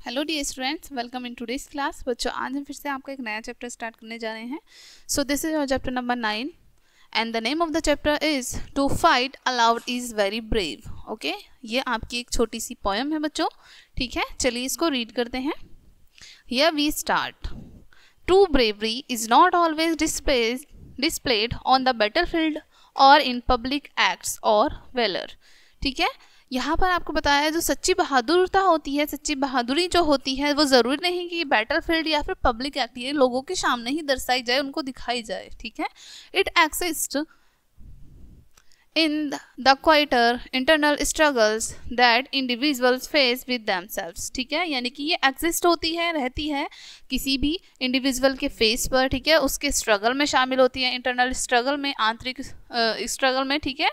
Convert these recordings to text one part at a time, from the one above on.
Hello dear students, welcome in today's class. बच्चों, आज हम फिर से आपका एक नया चैप्टर स्टार्ट करने जा रहे हैं। So this is your chapter number 9 and the name of the chapter is to fight aloud is very brave. Okay, ये आपकी एक छोटी सी पोएम है बच्चों। ठीक है, चलिए इसको रीड करते हैं। Here we start. True bravery is not always displayed on the battlefield or in public acts or valor। ठीक है, यहाँ पर आपको बताया है जो सच्ची बहादुरता होती है, सच्ची बहादुरी जो होती है वो ज़रूरी नहीं कि बैटलफील्ड या फिर पब्लिक एक्ट ये लोगों के सामने ही दर्शाई जाए, उनको दिखाई जाए। ठीक है, it exist in the quieter internal struggles that individuals face with themselves. ठीक है, यानी कि ये एग्जिस्ट होती है, रहती है किसी भी इंडिविजुअल के फेस पर। ठीक है, उसके स्ट्रगल में शामिल होती है, इंटरनल स्ट्रगल में, आंतरिक स्ट्रगल में। ठीक है,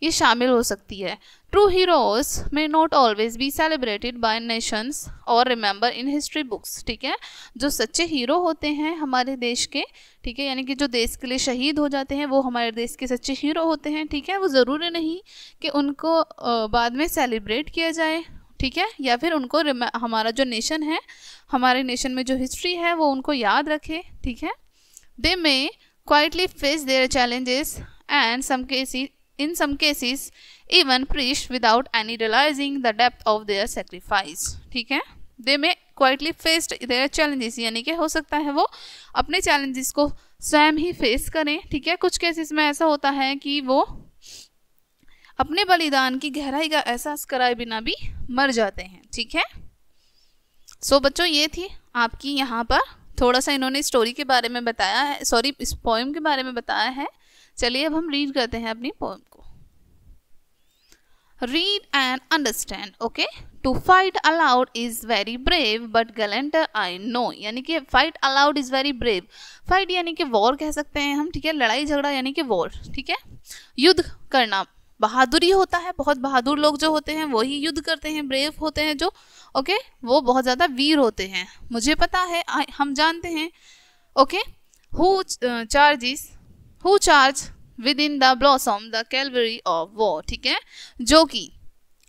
ये शामिल हो सकती है। ट्रू हीरोज में not always be celebrated by Nations और रिमेंबर इन हिस्ट्री बुक्स। ठीक है, जो सच्चे हीरो होते हैं हमारे देश के, ठीक है, यानी कि जो देश के लिए शहीद हो जाते हैं वो हमारे देश के सच्चे हीरो होते हैं। ठीक है, वो ज़रूरी नहीं कि उनको बाद में सेलिब्रेट किया जाए। ठीक है, या फिर उनको हमारा जो नेशन है, हमारे नेशन में जो हिस्ट्री है वो उनको याद रखे। ठीक है, they may quietly face their challenges and in some cases even preach without any realizing the depth of their sacrifice। ठीक है, they may quietly face their challenges, यानी कि हो सकता है वो अपने challenges को स्वयं ही फेस करें। ठीक है, कुछ केसेस में ऐसा होता है कि वो अपने बलिदान की गहराई का एहसास कराए बिना भी मर जाते हैं। ठीक है, सो बच्चों, ये थी आपकी यहाँ पर थोड़ा सा इन्होंने स्टोरी के बारे में बताया है, सॉरी इस पोएम के बारे में बताया है। चलिए अब हम रीड करते हैं अपनी पोएम को। Read and understand. Okay, to fight aloud is very brave but gallanter I know. यानी कि fight aloud is very brave. Fight यानी कि वॉर कह सकते हैं हम। ठीक है, लड़ाई झगड़ा यानी कि वॉर। ठीक है, युद्ध करना बहादुरी होता है। बहुत बहादुर लोग जो होते हैं वही युद्ध करते हैं। ब्रेव होते हैं जो, ओके, वो बहुत ज़्यादा वीर होते हैं। मुझे पता है, हम जानते हैं। Okay, who charge within the blossom the cavalry of war। ठीक है, जो कि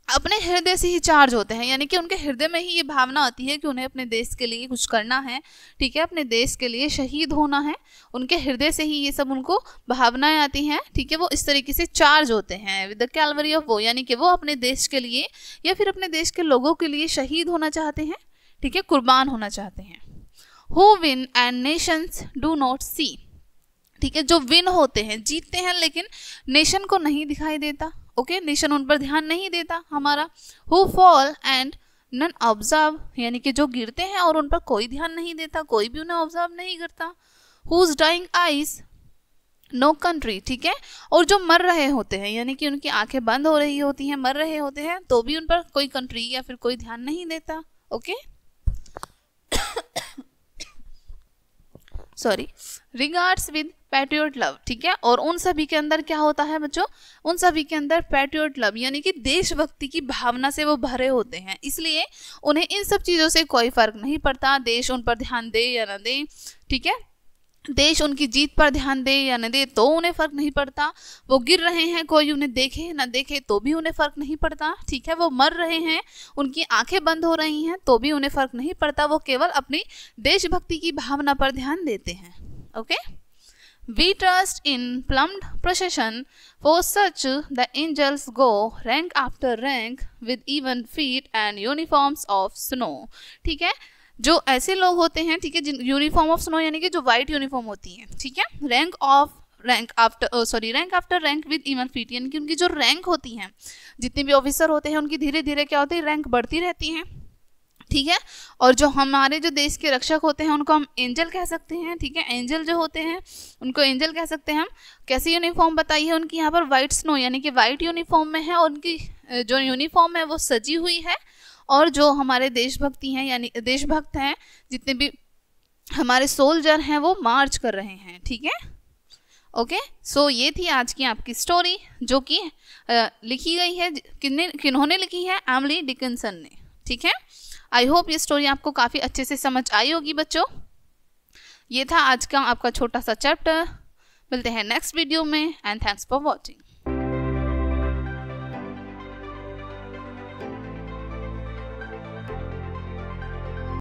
अपने हृदय से ही चार्ज होते हैं, यानी कि उनके हृदय में ही ये भावना आती है कि उन्हें अपने देश के लिए कुछ करना है। ठीक है, अपने देश के लिए शहीद होना है। उनके हृदय से ही ये सब उनको भावनाएं आती हैं। ठीक है, वो इस तरीके से चार्ज होते हैं with the Calvary of war, यानी कि वो अपने देश के लिए या फिर अपने देश के लोगों के लिए शहीद होना चाहते हैं। ठीक है, कुर्बान होना चाहते हैं। Who win and nations do not see. ठीक है, जो विन होते हैं, जीतते हैं, लेकिन नेशन को नहीं दिखाई देता। ओके, नेशन उन पर ध्यान नहीं देता हमारा। Who fall and none observe, यानी कि जो गिरते हैं और उन पर कोई ध्यान नहीं देता, कोई भी उन्हें ऑब्जर्व नहीं करता। Whose dying eyes no country. ठीक है, और जो मर रहे होते हैं, यानी कि उनकी आंखें बंद हो रही होती हैं, मर रहे होते हैं, तो भी उन पर कोई कंट्री या फिर कोई ध्यान नहीं देता। Okay, sorry, regards with patriot love. ठीक है, और उन सभी के अंदर क्या होता है बच्चों, उन सभी के अंदर पैट्रियोट लव यानी कि देशभक्ति की भावना से वो भरे होते हैं। इसलिए उन्हें इन सब चीज़ों से कोई फर्क नहीं पड़ता, देश उन पर ध्यान दे या न दे। ठीक है, देश उनकी जीत पर ध्यान दे या न दे तो उन्हें फर्क नहीं पड़ता। वो गिर रहे हैं, कोई उन्हें देखे न देखे तो भी उन्हें फर्क नहीं पड़ता। ठीक है, वो मर रहे हैं, उनकी आंखें बंद हो रही हैं तो भी उन्हें फर्क नहीं पड़ता। वो केवल अपनी देशभक्ति की भावना पर ध्यान देते हैं। Okay, we trust in plumed procession for such the angels go rank after rank with even feet and uniforms of snow. ठीक है, जो ऐसे लोग होते हैं, ठीक है, जिन यूनिफॉर्म ऑफ स्नो यानी कि जो वाइट यूनिफॉर्म होती है। ठीक है, rank after rank with even feet, यानी कि उनकी जो रैंक होती हैं, जितने भी ऑफिसर होते हैं उनकी धीरे धीरे क्या होती है, रैंक बढ़ती रहती है। ठीक है, और जो हमारे जो देश के रक्षक होते हैं उनको हम एंजल कह सकते हैं। ठीक है, एंजल जो होते हैं उनको एंजल कह सकते हैं हम। कैसी यूनिफॉर्म बताई है उनकी यहाँ पर, वाइट स्नो, यानी कि वाइट यूनिफॉर्म में है और उनकी जो यूनिफॉर्म है वो सजी हुई है। और जो हमारे देशभक्ति हैं, यानी देशभक्त हैं, जितने भी हमारे सोल्जर हैं वो मार्च कर रहे हैं। ठीक है, ओके, सो ये थी आज की आपकी स्टोरी जो कि लिखी गई है, किन्होंने लिखी है, एमिली डिकिंसन ने। ठीक है, आई होप ये स्टोरी आपको काफ़ी अच्छे से समझ आई होगी बच्चों। ये था आज का आपका छोटा सा चैप्टर। मिलते हैं नेक्स्ट वीडियो में एंड थैंक्स फॉर वॉचिंग।